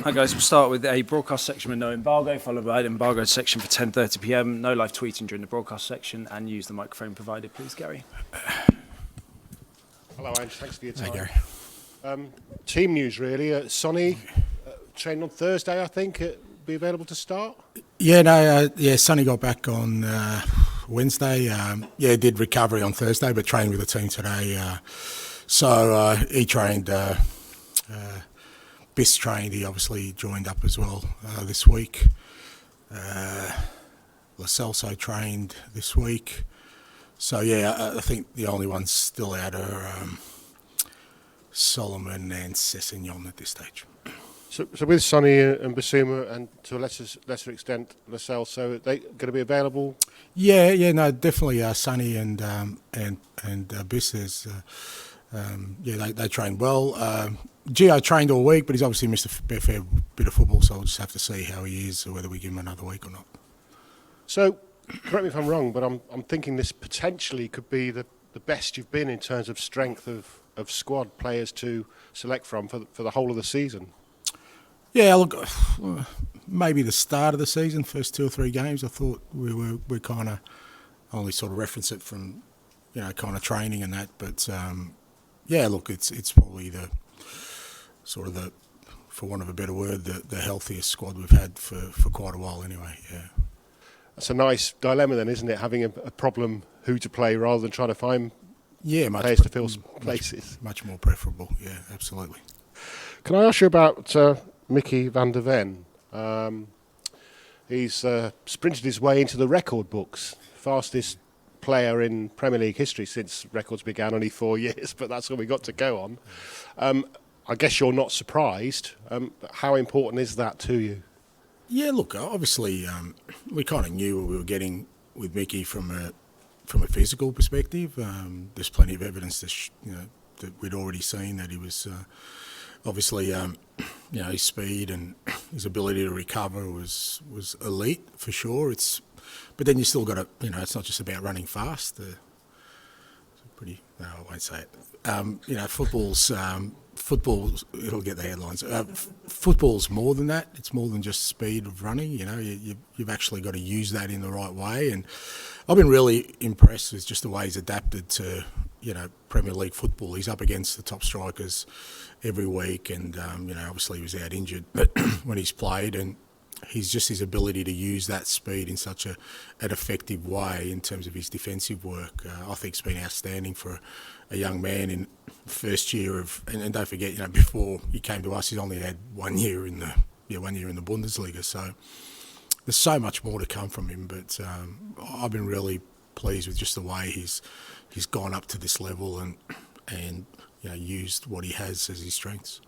Hi guys, we'll start with a broadcast section with no embargo, followed by an embargoed section for 10:30 p.m. No live tweeting during the broadcast section, and use the microphone provided, please, Gary. Hello, Ange. Thanks for your time. Hey, Gary. Team news, really. Sonny trained on Thursday, I think. Be available to start? Sonny got back on Wednesday. Did recovery on Thursday, but trained with the team today. So he trained. Biss trained. He obviously joined up as well this week. Lacelso trained this week. So I think the only ones still out are Solomon and Sessegnon at this stage. So with Sonny and Basuma, and to a lesser extent Lacelso, are they going to be available? Definitely. Sonny and Biss. They trained well. Gio trained all week, but he's obviously missed a fair bit of football, so we'll just have to see how he is, or whether we give him another week or not. So, correct me if I'm wrong, but I'm thinking this potentially could be the best you've been in terms of strength of squad players to select from for the whole of the season. Yeah, look, maybe the start of the season, first 2 or 3 games, I thought we kind of only sort of reference it from, kind of training and that, but it's probably the sort of for want of a better word, the healthiest squad we've had for quite a while anyway, yeah. That's a nice dilemma then, isn't it? Having a problem who to play rather than trying to find players to fill places. Much more preferable, yeah, absolutely. Can I ask you about Mickey van der Ven? He's sprinted his way into the record books, fastest player in Premier League history since records began, only 4 years, but that's all we got to go on. I guess you're not surprised. How important is that to you? Yeah, look, obviously we kind of knew what we were getting with Mickey from a physical perspective. There's plenty of evidence that we'd already seen that he was obviously his speed and his ability to recover was elite for sure. But then you still got to it's not just about running fast. No, I won't say it. Football's it'll get the headlines. Football's more than that. It's more than just speed of running. You've actually got to use that in the right way. And I've been really impressed with just the way he's adapted to Premier League football. He's up against the top strikers every week, and obviously he was out injured, but when he's played, and his ability to use that speed in such an effective way in terms of his defensive work, I think, has been outstanding for a young man in first year of. And don't forget, before he came to us, he's only had 1 year in the Bundesliga. So there's so much more to come from him. But I've been really pleased with just the way he's gone up to this level and used what he has as his strengths.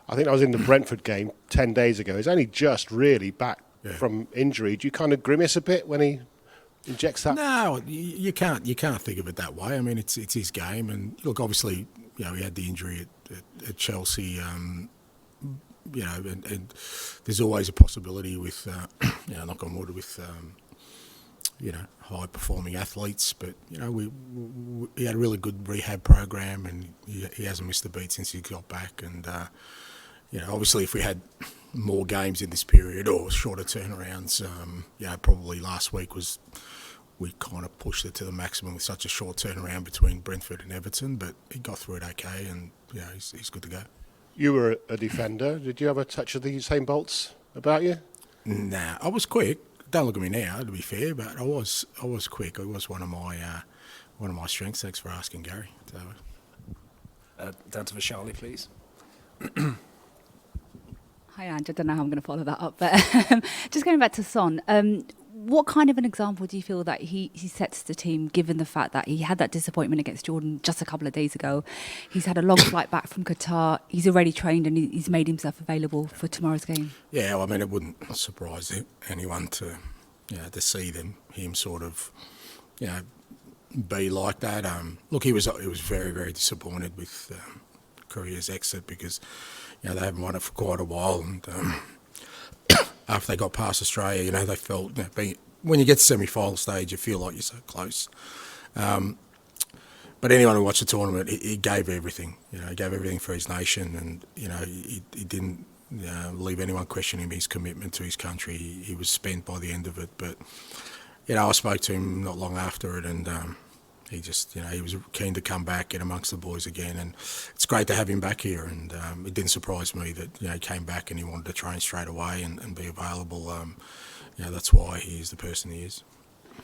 I think I was in the Brentford game 10 days ago. He's only just really back from injury. Do you kind of grimace a bit when he injects that? No, you can't think of it that way. I mean, it's his game, and look, obviously, he had the injury at Chelsea. And there's always a possibility with, knock on wood, with high performing athletes. But he had a really good rehab program, and he hasn't missed a beat since he got back. And obviously, if we had more games in this period or shorter turnarounds, probably last week we kind of pushed it to the maximum with such a short turnaround between Brentford and Everton, but he got through it okay, and he's good to go. You were a defender. Did you have a touch of the Usain Bolts about you? Nah, I was quick. Don't look at me now, to be fair, but I was quick. It was one of my strengths. Thanks for asking, Gary. So, down to Vishali, please. Hi, Ange. I don't know how I'm going to follow that up, but just going back to Son, what kind of an example do you feel that he sets the team, given the fact that he had that disappointment against Jordan just a couple of days ago? He's had a long flight back from Qatar. He's already trained and he's made himself available for tomorrow's game. Yeah, well, I mean, it wouldn't surprise anyone to see him sort of, be like that. Look, he was very, very disappointed with Korea's exit because they haven't won it for quite a while, and after they got past Australia, they felt when you get to semi-final stage, you feel like you're so close. But anyone who watched the tournament, he gave everything. He gave everything for his nation, and he didn't leave anyone questioning his commitment to his country. He was spent by the end of it. But, I spoke to him not long after it, and he just, he was keen to come back, get amongst the boys again. And it's great to have him back here. And it didn't surprise me that, he came back and he wanted to train straight away and be available. That's why he is the person he is.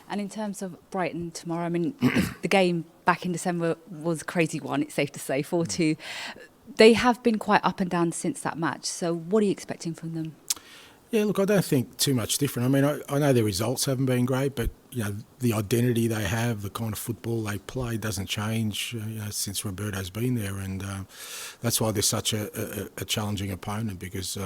And in terms of Brighton tomorrow, I mean, the game back in December was a crazy one, it's safe to say, 4-2. They have been quite up and down since that match. So what are you expecting from them? Yeah, look, I don't think too much different. I mean, I know their results haven't been great, but, the identity they have, the kind of football they play doesn't change, since Roberto's been there. And that's why they're such a challenging opponent, because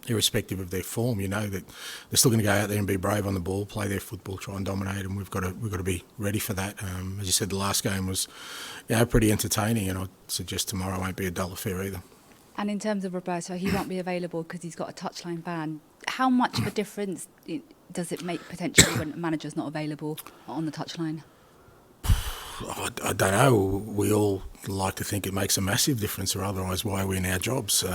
irrespective of their form, that they're still going to go out there and be brave on the ball, play their football, try and dominate, and we've got to be ready for that. As you said, the last game was, pretty entertaining, and I'd suggest tomorrow won't be a dull affair either. And in terms of Roberto, he won't be available because he's got a touchline ban. How much of a difference does it make potentially when a manager's not available on the touchline? I don't know. We all like to think it makes a massive difference, or otherwise why are we in our jobs?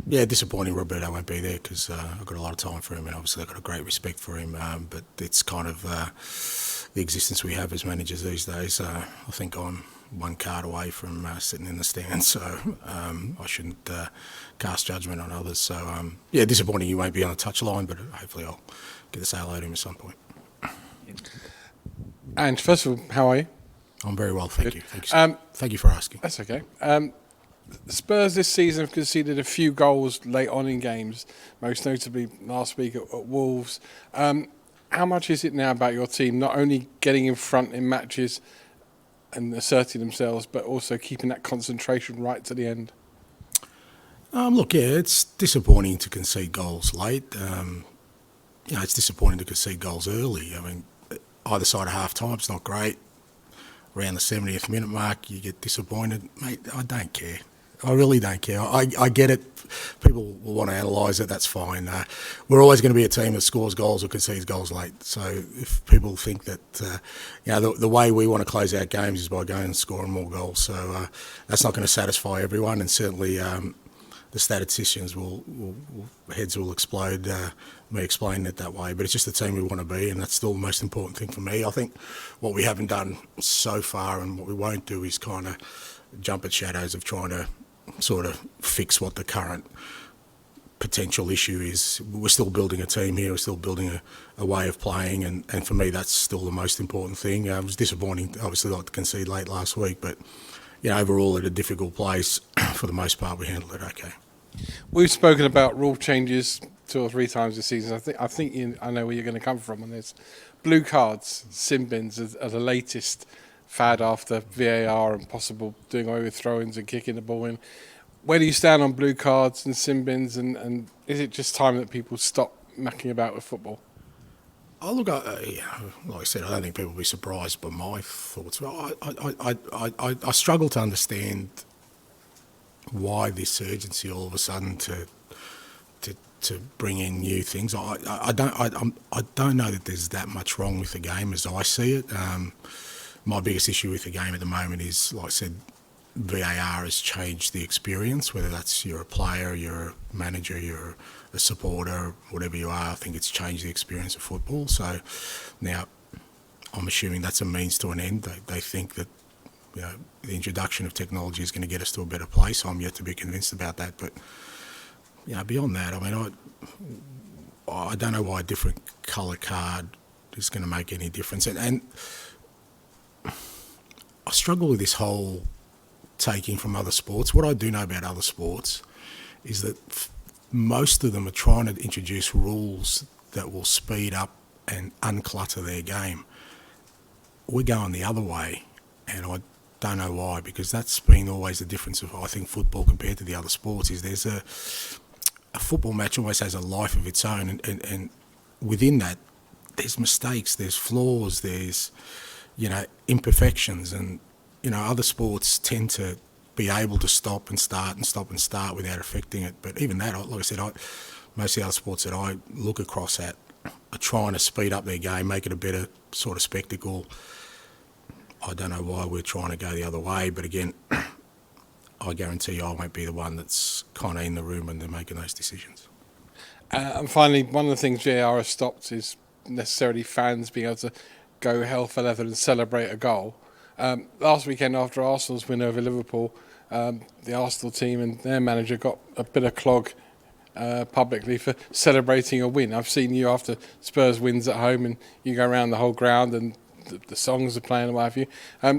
Disappointing Roberto won't be there, because I've got a lot of time for him, and obviously I've got a great respect for him. But it's kind of the existence we have as managers these days. I think I'm one card away from sitting in the stands, so I shouldn't cast judgment on others. So, disappointing you won't be on the touchline, but hopefully I'll get to say hello to him at some point. And first of all, how are you? I'm very well, thank you. Thank you for asking. That's okay. Spurs this season have conceded a few goals late on in games, most notably last week at Wolves. How much is it now about your team not only getting in front in matches and asserting themselves, but also keeping that concentration right to the end? It's disappointing to concede goals late. It's disappointing to concede goals early. I mean, either side of half-time, it's not great. Around the 70th minute mark, you get disappointed. Mate, I don't care. I really don't care. I get it. People will want to analyse it. That's fine. We're always going to be a team that scores goals or concedes goals late. So if people think that, the way we want to close out games is by going and scoring more goals. So that's not going to satisfy everyone, and certainly the statisticians heads will explode me explaining it that way. But it's just the team we want to be, and that's still the most important thing for me. I think what we haven't done so far, and what we won't do, is kind of jump at shadows of trying to sort of fix what the current potential issue is. We're still building a team here, we're still building a way of playing, and for me that's still the most important thing. It was disappointing, obviously, not to concede late last week, but overall at a difficult place, for the most part we handled it okay. We've spoken about rule changes 2 or 3 times this season. I think I know where you're going to come from on this. Blue cards, sin bins are the latest fad after VAR and possible doing away with throw-ins and kicking the ball in. Where do you stand on blue cards and sin bins, and is it just time that people stop mucking about with football? Oh, look, like I said, I don't think people will be surprised by my thoughts. I struggle to understand why this urgency all of a sudden to bring in new things. I don't know that there's that much wrong with the game as I see it. My biggest issue with the game at the moment is, like I said, VAR has changed the experience, whether that's you're a player, you're a manager, you're a supporter, whatever you are. I think it's changed the experience of football. So now I'm assuming that's a means to an end. They think that the introduction of technology is going to get us to a better place. I'm yet to be convinced about that. But beyond that, I mean, I don't know why a different colour card is going to make any difference. And I struggle with this whole taking from other sports. What I do know about other sports is that most of them are trying to introduce rules that will speed up and unclutter their game. We're going the other way, and I don't know why, because that's been always the difference of, I think, football compared to the other sports, is there's a football match always has a life of its own, and within that there's mistakes, there's flaws, there's imperfections, and other sports tend to be able to stop and start without affecting it. But even that, like I said, most of the other sports that I look across at are trying to speed up their game, make it a better sort of spectacle. I don't know why we're trying to go the other way, but again, I guarantee you I won't be the one that's kind of in the room when they're making those decisions. And finally, one of the things VAR has stopped is necessarily fans being able to go hell for leather and celebrate a goal. Last weekend, after Arsenal's win over Liverpool, the Arsenal team and their manager got a bit of clog publicly for celebrating a win. I've seen you after Spurs wins at home, and you go around the whole ground and the songs are playing and what have you.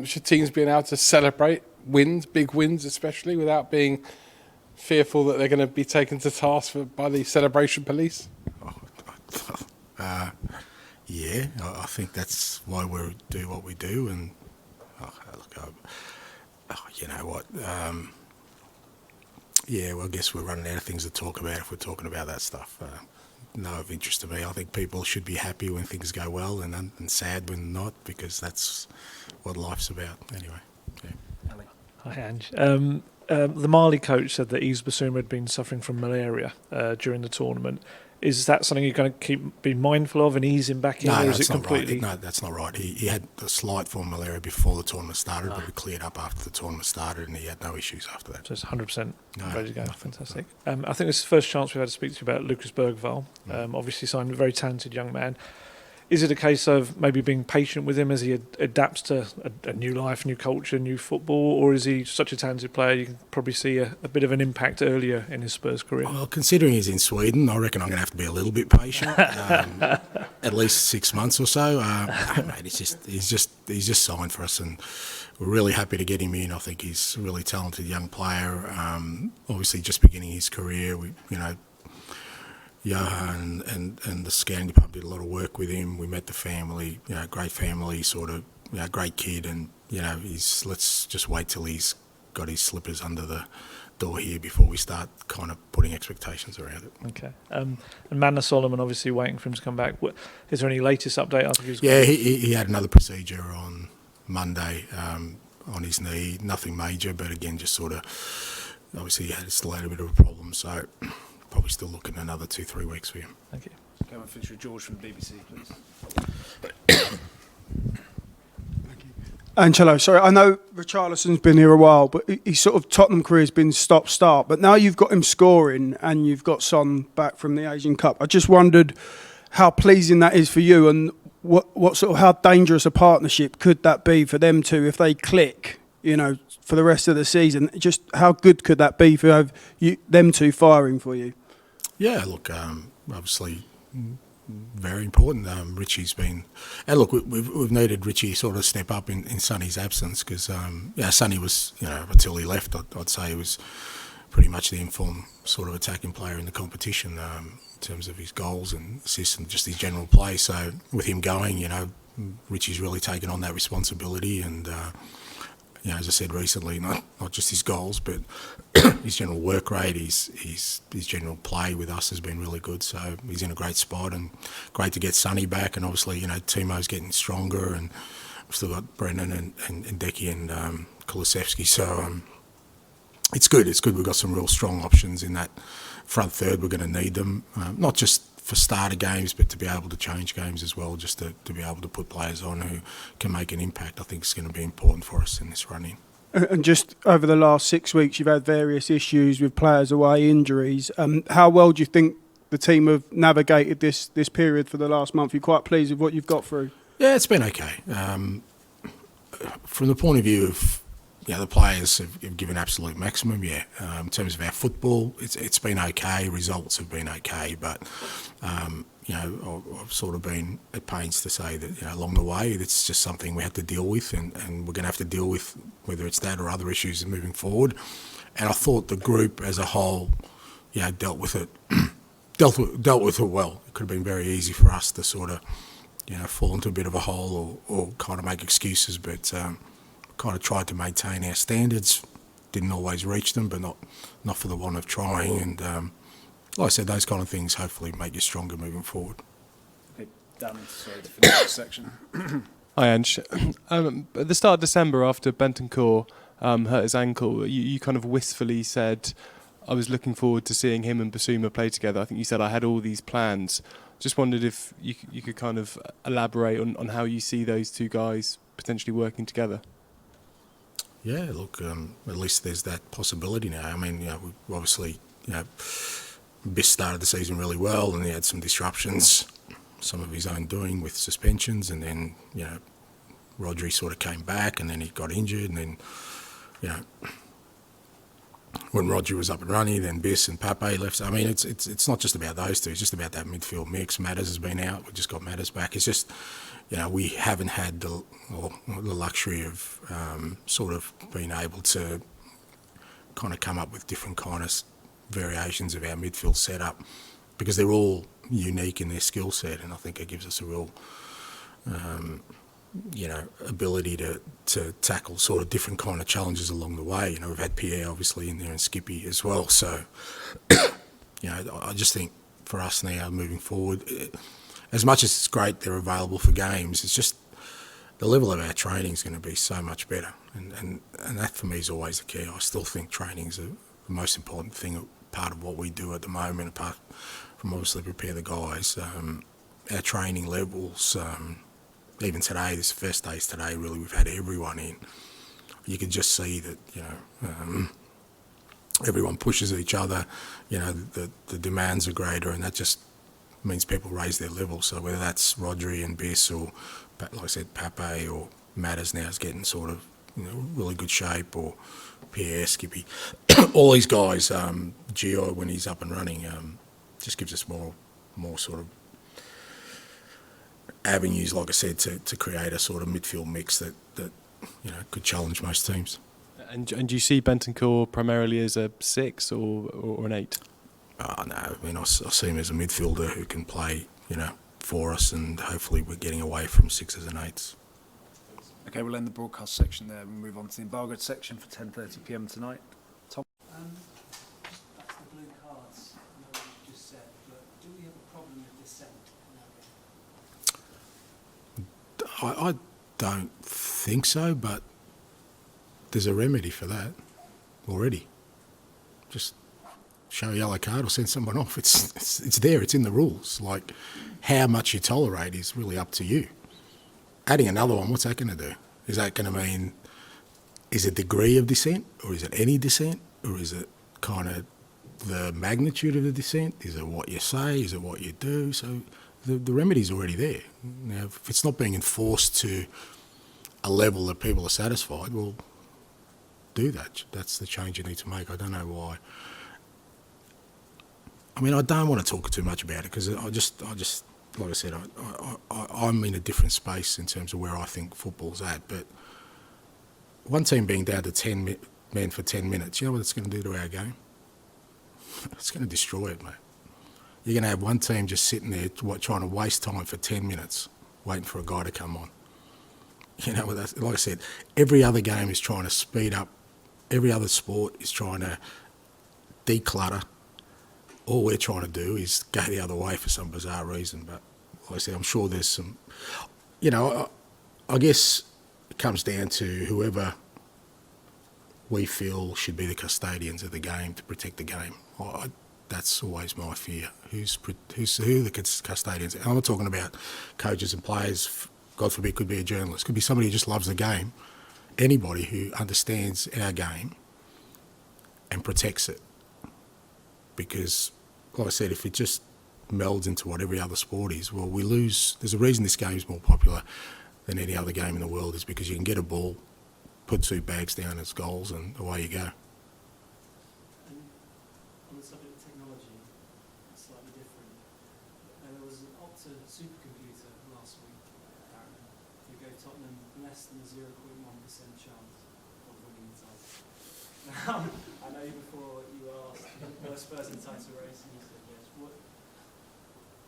Should teams be allowed to celebrate wins, big wins especially, without being fearful that they're going to be taken to task by the celebration police? Yeah, I think that's why we do what we do. And you know what? Yeah, well, I guess we're running out of things to talk about if we're talking about that stuff. No of interest to me. I think people should be happy when things go well and sad when not, because that's what life's about. Anyway. Yeah. Hi, Ange. The Mali coach said that Yves Bissouma had been suffering from malaria during the tournament. Is that something you're going to be mindful of and ease him back in, No, or that's is it completely? Not right. No, that's not right. He had a slight form of malaria before the tournament started, but it cleared up after the tournament started, and he had no issues after that. So it's 100% ready to go. Nothing. Fantastic. I think this is the first chance we've had to speak to you about Lucas Bergvall. Obviously signed a very talented young man. Is it a case of maybe being patient with him as he adapts to a new life, new culture, new football, or is he such a talented player you can probably see a bit of an impact earlier in his Spurs career? Well, considering he's in Sweden, I reckon I'm going to have to be a little bit patient, at least 6 months or so. Mate, he's just signed for us, and we're really happy to get him in. I think he's a really talented young player. Obviously, just beginning his career, Johan and the scouting department did a lot of work with him. We met the family, great family, sort of, great kid, and let's just wait till he's got his slippers under the door here before we start kind of putting expectations around it. Okay. And Manna Solomon, obviously waiting for him to come back. Is there any latest update? I think he had another procedure on Monday on his knee. Nothing major, but again, just sort of, obviously he still had a bit of a problem, so probably still looking at another 2-3 weeks for him. Thank you. Go and finish with George from the BBC, please. Angelo, sorry, I know Richarlison's been here a while, but his sort of Tottenham career has been stop-start. But now you've got him scoring and you've got Son back from the Asian Cup. I just wondered how pleasing that is for you, and what sort of how dangerous a partnership could that be for them two if they click, for the rest of the season? Just how good could that be for them two firing for you? Yeah, look, obviously very important. Richie's been, and look, we've needed Richie sort of step up in Sonny's absence, because Sonny was, until he left, I'd say he was pretty much the informed sort of attacking player in the competition in terms of his goals and assists and just his general play. So with him going, Richie's really taken on that responsibility, and as I said recently, not just his goals, but his general work rate, his general play with us has been really good. So he's in a great spot, and great to get Sonny back. And obviously, Timo's getting stronger, and we've still got Brendan and Decky and Kulusevski. So it's good. It's good. We've got some real strong options in that front third. We're going to need them, not just for starter games, but to be able to change games as well, just to be able to put players on who can make an impact. I think it's going to be important for us in this run-in. And just over the last 6 weeks, you've had various issues with players away, injuries. How well do you think the team have navigated this period for the last month? You're quite pleased with what you've got through? Yeah, it's been okay. From the point of view of the players have given absolute maximum, in terms of our football, it's been okay. Results have been okay, but I've sort of been at pains to say that along the way, it's just something we have to deal with, and we're going to have to deal with whether it's that or other issues moving forward. And I thought the group as a whole, dealt with it well. It could have been very easy for us to sort of fall into a bit of a hole or kind of make excuses, but kind of tried to maintain our standards. Didn't always reach them, but not for the want of trying. And like I said, those kind of things hopefully make you stronger moving forward. Okay, Dan, sorry to finish this section. Hi, Ange. At the start of December, after Bentancur hurt his ankle, you kind of wistfully said, I was looking forward to seeing him and Bissouma play together. I think you said, I had all these plans. Just wondered if you could kind of elaborate on how you see those two guys potentially working together. Yeah, look, at least there's that possibility now. I mean, we obviously, Biss started the season really well, and he had some disruptions, some of his own doing with suspensions, and then, Rodri sort of came back, and then he got injured, and then, when Rodri was up and running, then Biss and Pape left. I mean, it's not just about those two. It's just about that midfield mix. Matters has been out. We just got Matters back. It's just, we haven't had the luxury of sort of being able to kind of come up with different kind of variations of our midfield setup, because they're all unique in their skill set, and I think it gives us a real ability to tackle sort of different kind of challenges along the way. We've had Pierre obviously in there and Skippy as well. So, I just think for us now moving forward, as much as it's great they're available for games, it's just the level of our training is going to be so much better. And that for me is always the key. I still think training is the most important thing, part of what we do at the moment, apart from obviously prepare the guys. Our training levels, even today, this first days today, really, we've had everyone in. You can just see that, everyone pushes each other, the demands are greater, and that just means people raise their level. So whether that's Rodri and Biss, or, like I said, Pape, or Matters now is getting sort of, really good shape, or Pierre, Skippy, all these guys, Gio, when he's up and running, just gives us more sort of avenues, like I said, to create a sort of midfield mix that could challenge most teams. And do you see Bentancur primarily as a 6 or an 8? Oh, no, I mean, I see him as a midfielder who can play, for us, and hopefully we're getting away from 6s and 8s. Okay, we'll end the broadcast section there and move on to the Embargoed section for 10:30 p.m. tonight. Tom? Back to the blue cards, I know what you just said, but do we have a problem with dissent? I don't think so, but there's a remedy for that already. Just show a yellow card or send someone off. It's there. It's in the rules. Like, how much you tolerate is really up to you. Adding another one, what's that going to do? Is that going to mean, is it degree of dissent, or is it any dissent, or is it kind of the magnitude of the dissent? Is it what you say? Is it what you do? So the remedy's already there. Now, if it's not being enforced to a level that people are satisfied, well, do that. That's the change you need to make. I don't know why. I mean, I don't want to talk too much about it, because I just, like I said, I'm in a different space in terms of where I think football's at. But one team being down to 10 men for 10 minutes, you know what it's going to do to our game? It's going to destroy it, mate. You're going to have one team just sitting there trying to waste time for 10 minutes waiting for a guy to come on. Like I said, every other game is trying to speed up. Every other sport is trying to declutter. All we're trying to do is go the other way for some bizarre reason. But like I said, I'm sure there's some, I guess it comes down to whoever we feel should be the custodians of the game to protect the game. That's always my fear. Who are the custodians? And I'm not talking about coaches and players. God forbid, could be a journalist. Could be somebody who just loves the game. Anybody who understands our game and protects it. Because, like I said, if it just melds into what every other sport is, well, we lose. There's a reason this game is more popular than any other game in the world, is because you can get a ball, put 2 bags down as goals, and away you go. And on the subject of technology, it's slightly different. There was an Opta supercomputer last week, apparently, who gave Tottenham less than a 0.1% chance of winning the title. Now, I know before you asked, were Spurs in the title race, and you said yes.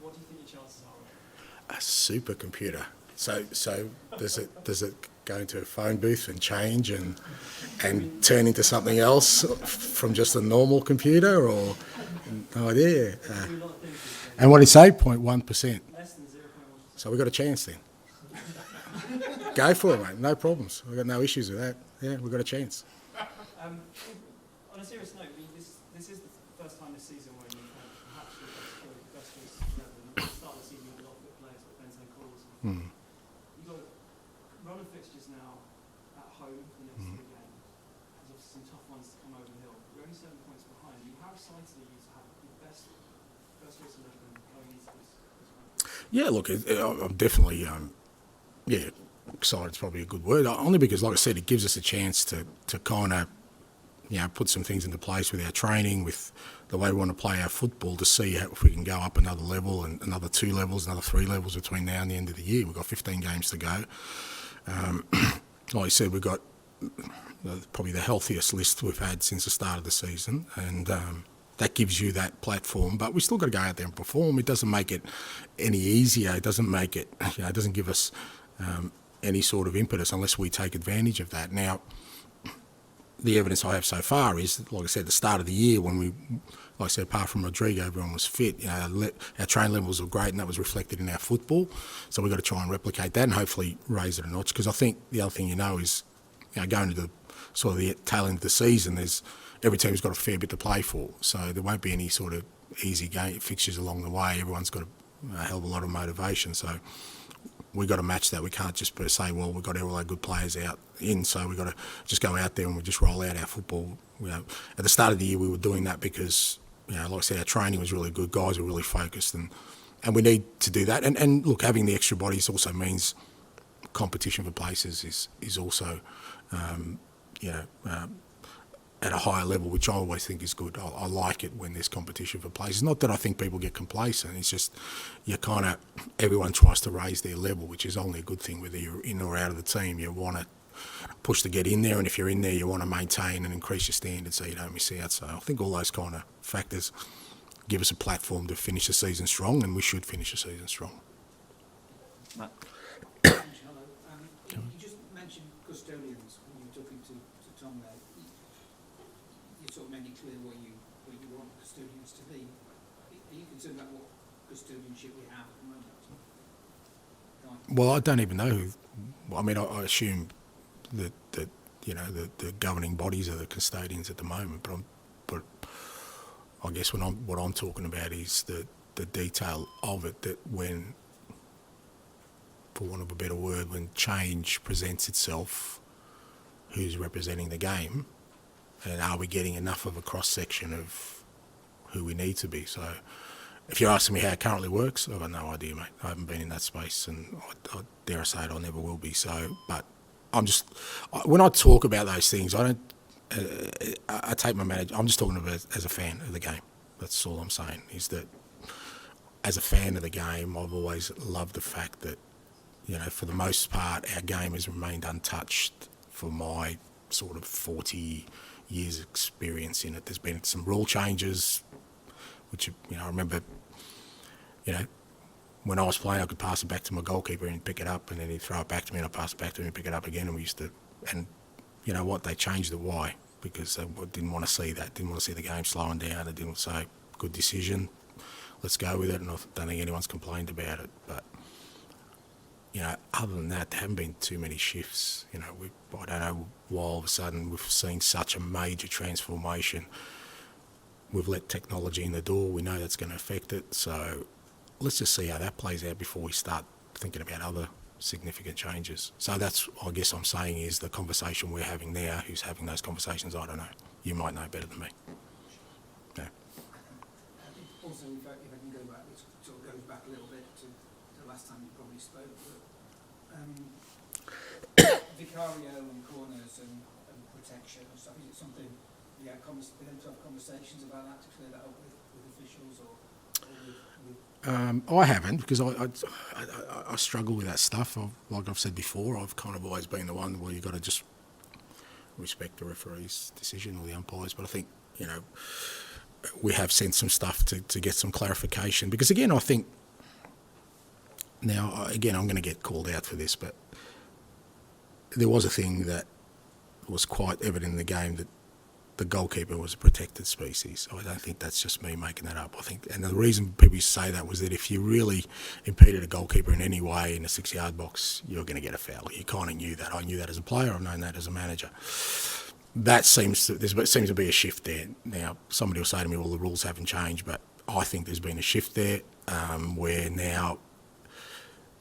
What do you think your chances are of it? A supercomputer. So does it go into a phone booth and change and turn into something else from just a normal computer, or no idea? And what did it say? 0.1%. Less than 0.1%. So we've got a chance then. Go for it, mate. No problems. We've got no issues with that. Yeah, we've got a chance. On a serious note, this is the first time this season when you've had perhaps your best choice ever. At the start of the season, you had a lot of good players like Bentancur. You've got a run of fixtures now at home for the next 3 games. some tough ones to come over the hill. You're only 7 points behind. I mean, how excited are you to have the best first race 11 going into this round? Yeah, look, I'm definitely, excited's probably a good word. Only because, like I said, it gives us a chance to kind of, put some things into place with our training, with the way we want to play our football, to see if we can go up another level and another 2 levels, another 3 levels between now and the end of the year. We've got 15 games to go. Like I said, we've got probably the healthiest list we've had since the start of the season, and that gives you that platform. But we still got to go out there and perform. It doesn't make it any easier. It doesn't make it, it doesn't give us any sort of impetus unless we take advantage of that. Now, the evidence I have so far is, like I said, the start of the year when we, like I said, apart from Rodrigo, everyone was fit. Our train levels were great, and that was reflected in our football. So we've got to try and replicate that and hopefully raise it a notch. Because I think the other thing is, going to the sort of the tail end of the season, every team's got a fair bit to play for. So there won't be any sort of easy game fixtures along the way. Everyone's got a hell of a lot of motivation. So we've got to match that. We can't just say, well, we've got all our good players so we've got to just go out there and we just roll out our football. At the start of the year, we were doing that because, like I said, our training was really good. Guys were really focused, and we need to do that. And look, having the extra bodies also means competition for places is also, at a higher level, which I always think is good. I like it when there's competition for places. Not that I think people get complacent. It's just everyone tries to raise their level, which is only a good thing whether you're in or out of the team. You want to push to get in there, and if you're in there, you want to maintain and increase your standards so you don't miss out. So I think all those kind of factors give us a platform to finish the season strong, and we should finish the season strong. Hello. You just mentioned custodians when you were talking to Tom there. You sort of made it clear where you want custodians to be. Are you concerned about what custodianship we have at the moment? Well, I don't even know who. I mean, I assume that the governing bodies are the custodians at the moment, but I guess what I'm talking about is the detail of it, that when, for want of a better word, when change presents itself, who's representing the game, and are we getting enough of a cross-section of who we need to be? So if you're asking me how it currently works, I've got no idea, mate. I haven't been in that space, and I dare I say it, I never will be. So, but when I talk about those things, I take my manager, I'm just talking about as a fan of the game. That's all I'm saying, is that as a fan of the game, I've always loved the fact that, for the most part, our game has remained untouched for my sort of 40 years experience in it. There's been some rule changes, which, I remember, when I was playing, I could pass it back to my goalkeeper and he'd pick it up, and then he'd throw it back to me and I'd pass it back to him and pick it up again, and we used to, and you know what, they changed it. Why? Because they didn't want to see that, didn't want to see the game slowing down. They didn't say, good decision, let's go with it, and I don't think anyone's complained about it. But, other than that, there haven't been too many shifts. I don't know why all of a sudden we've seen such a major transformation. We've let technology in the door. We know that's going to affect it. So let's just see how that plays out before we start thinking about other significant changes. So that's, I guess I'm saying, is the conversation we're having now. Who's having those conversations? I don't know. You might know better than me. Yeah. Also, if I can go back, it sort of goes back a little bit to the last time you probably spoke. Vicario and corners and protection and stuff. Is it something you had been able to have conversations about that to clear that up with officials or with I haven't, because I struggle with that stuff. Like I've said before, I've kind of always been the one where you've got to just respect the referee's decision or the umpires. But I think, we have sent some stuff to get some clarification. Because again, I think, now, again, I'm going to get called out for this, but there was a thing that was quite evident in the game, that the goalkeeper was a protected species. I don't think that's just me making that up. I think, and the reason people used to say that was that if you really impeded a goalkeeper in any way in a 6-yard box, you're going to get a foul. You kind of knew that. I knew that as a player. I've known that as a manager. There seems to be a shift there. Now, somebody will say to me, well, the rules haven't changed, but I think there's been a shift there where now,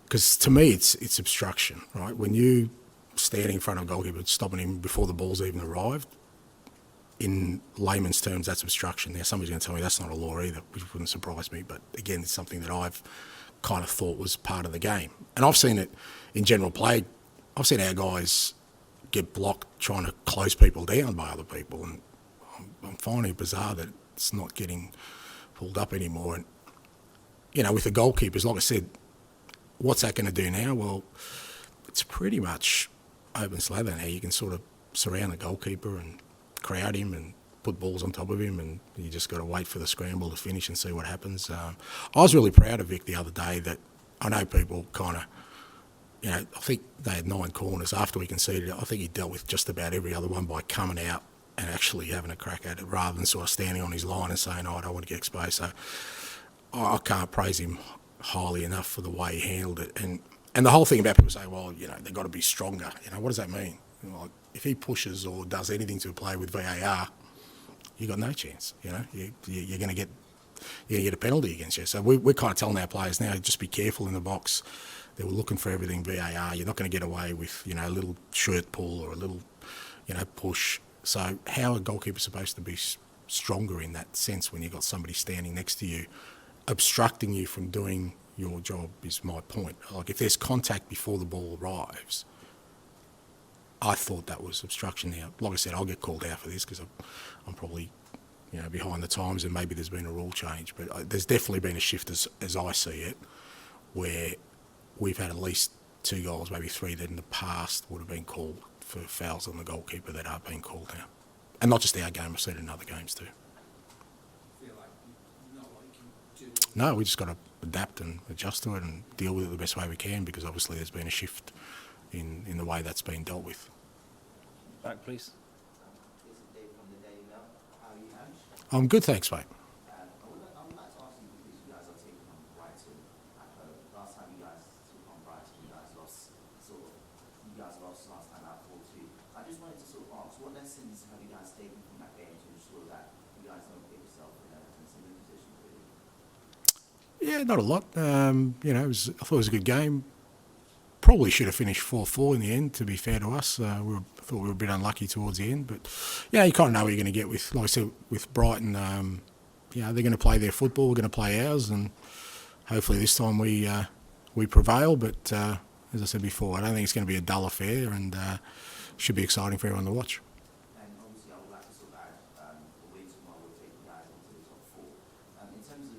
because to me it's obstruction, right? When you stand in front of a goalkeeper, stopping him before the ball's even arrived, in layman's terms, that's obstruction. Now, somebody's going to tell me that's not a law either, which wouldn't surprise me. But again, it's something that I've kind of thought was part of the game. And I've seen it in general play. I've seen our guys get blocked trying to close people down by other people. And I'm finding it bizarre that it's not getting pulled up anymore. And, you know, with the goalkeepers, like I said, what's that going to do now? Well, it's pretty much open slather now. You can sort of surround the goalkeeper and crowd him and put balls on top of him, and you just got to wait for the scramble to finish and see what happens. I was really proud of Vic the other day. That I know people kind of, you know, I think they had 9 corners after we conceded it. I think he dealt with just about every other one by coming out and actually having a crack at it rather than sort of standing on his line and saying, oh, I don't want to get exposed. So I can't praise him highly enough for the way he handled it. And the whole thing about people saying, well, you know, they've got to be stronger. You know, what does that mean? Like, if he pushes or does anything to play with VAR, you got no chance. You know, you're going to get a penalty against you. So we're kind of telling our players now, just be careful in the box. They were looking for everything VAR. You're not going to get away with, you know, a little shirt pull or a little, you know, push. So how are goalkeepers supposed to be stronger in that sense when you've got somebody standing next to you, obstructing you from doing your job is my point. Like, if there's contact before the ball arrives, I thought that was obstruction. Now, like I said, I'll get called out for this because I'm probably, you know, behind the times, and maybe there's been a rule change. But there's definitely been a shift, as I see it, where we've had at least 2 goals, maybe 3 that in the past would have been called for fouls on the goalkeeper that are being called now. And not just our game, I've seen it in other games too. No, we just got to adapt and adjust to it and deal with it the best way we can, because obviously there's been a shift in the way that's been dealt with. Back, please. I'm good, thanks, mate. I would like to ask you, because you guys are taking on Brighton at home. Last time you guys took on Brighton, you guys lost last time out 4-2. I just wanted to sort of ask, what lessons have you guys taken from that game to ensure that you guys don't get yourself in a similar position, really? Yeah, not a lot. You know, I thought it was a good game. Probably should have finished 4-4 in the end, to be fair to us. I thought we were a bit unlucky towards the end. But, yeah, you kind of know what you're going to get with, like I said, with Brighton. You know, they're going to play their football, we're going to play ours, and hopefully this time we prevail. But, as I said before, I don't think it's going to be a dull affair, and should be exciting for everyone to watch. And obviously I would like to sort of add the win tomorrow will take you guys into the top 4. In terms of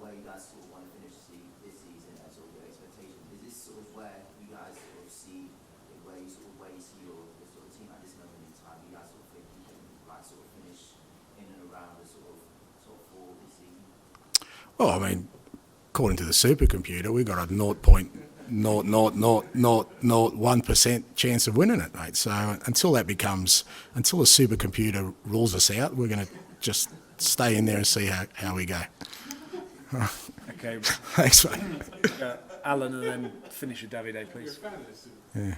where you guys sort of want to finish this season and sort of your expectation, is this sort of where you guys sort of see where you see your sort of team at this moment in time? You guys sort of think you can like sort of finish in and around the sort of top 4 this season? Well, I mean, according to the supercomputer, we've got a 0.00001% chance of winning it, mate. So until the supercomputer rules us out, we're going to just stay in there and see how we go. Okay. Thanks, mate. Alan, and then finish with Davide, please. Yeah. You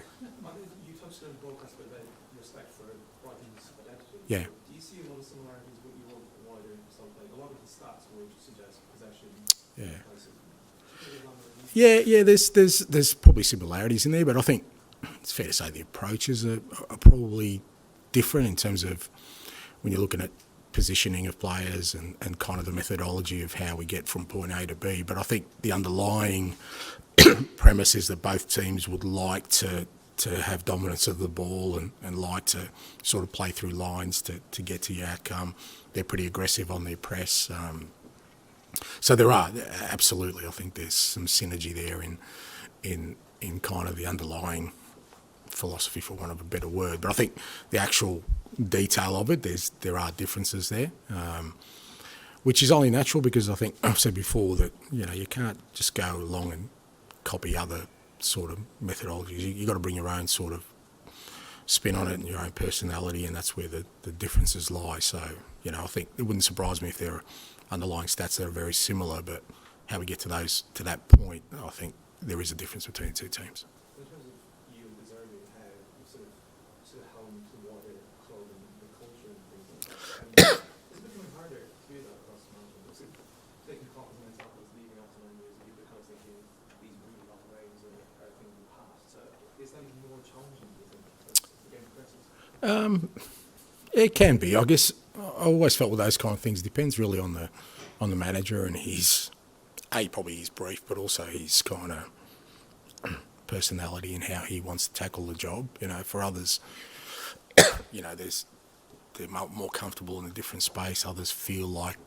touched on the broadcast about respect for Brighton's identity. Yeah. Do you see a lot of similarities with what you want wider something? A lot of the stats would suggest possession. Yeah. Yeah. There's probably similarities in there, but I think it's fair to say the approaches are probably different in terms of when you're looking at positioning of players and kind of the methodology of how we get from point A to B. But I think the underlying premise is that both teams would like to have dominance of the ball and like to sort of play through lines to get to your outcome. They're pretty aggressive on their press. So there are, absolutely, I think there's some synergy there in kind of the underlying philosophy, for want of a better word. But I think the actual detail of it, there are differences there, which is only natural, because I think I've said before that, you know, you can't just go along and copy other sort of methodologies. You've got to bring your own sort of spin on it and your own personality, and that's where the differences lie. So, you know, I think it wouldn't surprise me if there are underlying stats that are very similar, but how we get to that point, I think there is a difference between the two teams. In terms of you and Deserving, how you sort of helmed the wider club and the culture and things like that, it's becoming harder to do that across the management. It's taking Cotton's examples, leaving after 9 years, and you're kind of thinking these really long reigns are things in the past. So is that even more challenging, do you think, as the game progresses? It can be. I guess always felt with those kind of things, depends really on the manager and his, probably his brief, but also his kind of personality and how he wants to tackle the job. You know, for others, you know, they're more comfortable in a different space. Others feel like,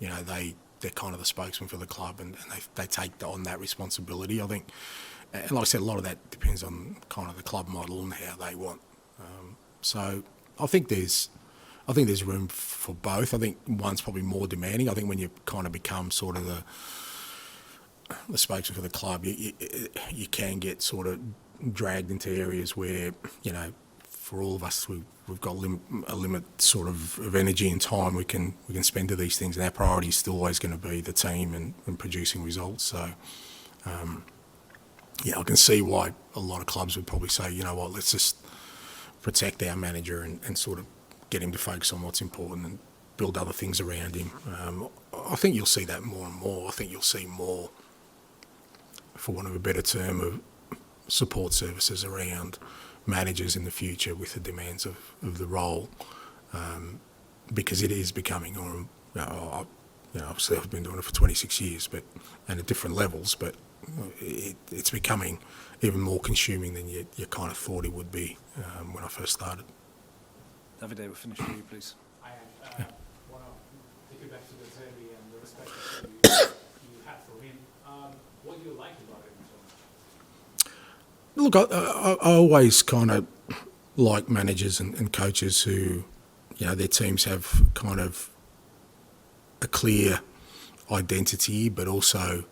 you know, they're kind of the spokesman for the club and they take on that responsibility. I think, and like I said, a lot of that depends on kind of the club model and how they want. So I think there's room for both. I think one's probably more demanding. I think when you kind of become sort of the spokesman for the club, you can get sort of dragged into areas where, you know, for all of us, we've got a limit sort of energy and time we can spend to these things, and our priority is still always going to be the team and producing results. So, yeah, I can see why a lot of clubs would probably say, you know what, let's just protect our manager and sort of get him to focus on what's important and build other things around him. I think you'll see that more and more. I think you'll see more, for want of a better term, of support services around managers in the future with the demands of the role, because it is becoming, or obviously I've been doing it for 26 years, and at different levels, but it's becoming even more consuming than you kind of thought it would be when I first started. Davide, we'll finish with you, please. I want to take you back to the Zerbi and the respect that you had for him. What do you like about him so much? Look, I always kind of like managers and coaches who, you know, their teams have kind of a clear identity, but also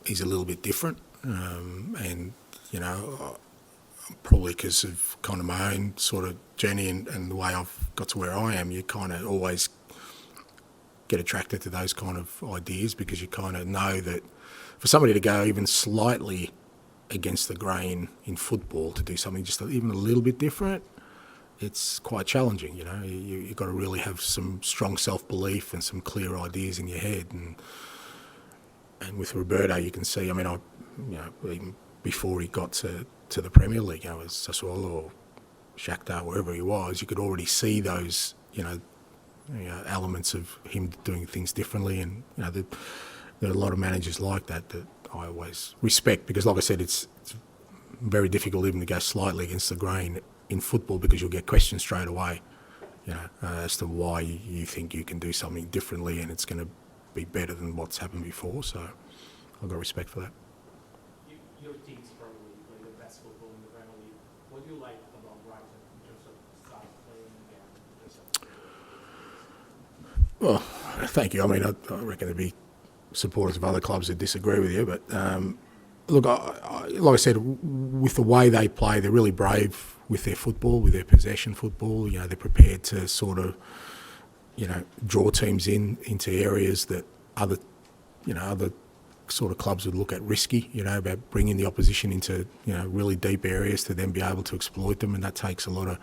he's a little bit different. And, you know, probably because of kind of my own sort of journey and the way I've got to where I am, you kind of always get attracted to those kind of ideas, because you kind of know that for somebody to go even slightly against the grain in football, to do something just even a little bit different, it's quite challenging. You know, you've got to really have some strong self-belief and some clear ideas in your head. And with Roberto, you can see, I mean, even before he got to the Premier League, you know, as Sassuolo or Shakhtar, wherever he was, you could already see those, you know, elements of him doing things differently. And, you know, there are a lot of managers like that I always respect, because, like I said, it's very difficult even to go slightly against the grain in football, because you'll get questions straight away, you know, as to why you think you can do something differently and it's going to be better than what's happened before. So I've got respect for that. Your team's probably play the best football in the Premier League. What do you like about Brighton in terms of style playing again? Well, thank you. I mean, I reckon there'd be supporters of other clubs that disagree with you, but look, like I said, with the way they play, they're really brave with their football, with their possession football. You know, they're prepared to sort of, you know, draw teams into areas that other sort of clubs would look at risky, you know, about bringing the opposition into, you know, really deep areas to then be able to exploit them. And that takes a lot of,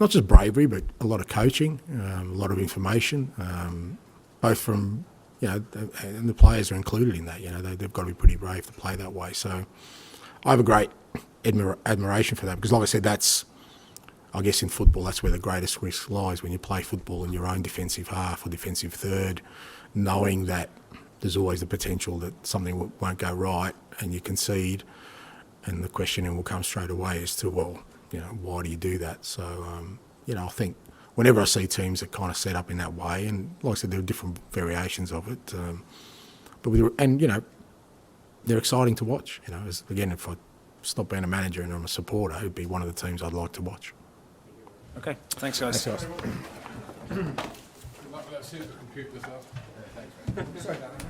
not just bravery, but a lot of coaching, a lot of information, both from, you know, and the players are included in that. You know, they've got to be pretty brave to play that way. So I have a great admiration for that, because, like I said, that's, I guess in football, that's where the greatest risk lies, when you play football in your own defensive half or defensive third, knowing that there's always the potential that something won't go right and you concede, and the questioning will come straight away as to, well, you know, why do you do that? So, you know, I think whenever I see teams that kind of set up in that way, and like I said, there are different variations of it, and, you know, they're exciting to watch. You know, again, if I stop being a manager and I'm a supporter, it'd be one of the teams I'd like to watch. Okay, thanks, guys. Thanks, guys. Good luck with that supercomputer stuff. Sorry about that.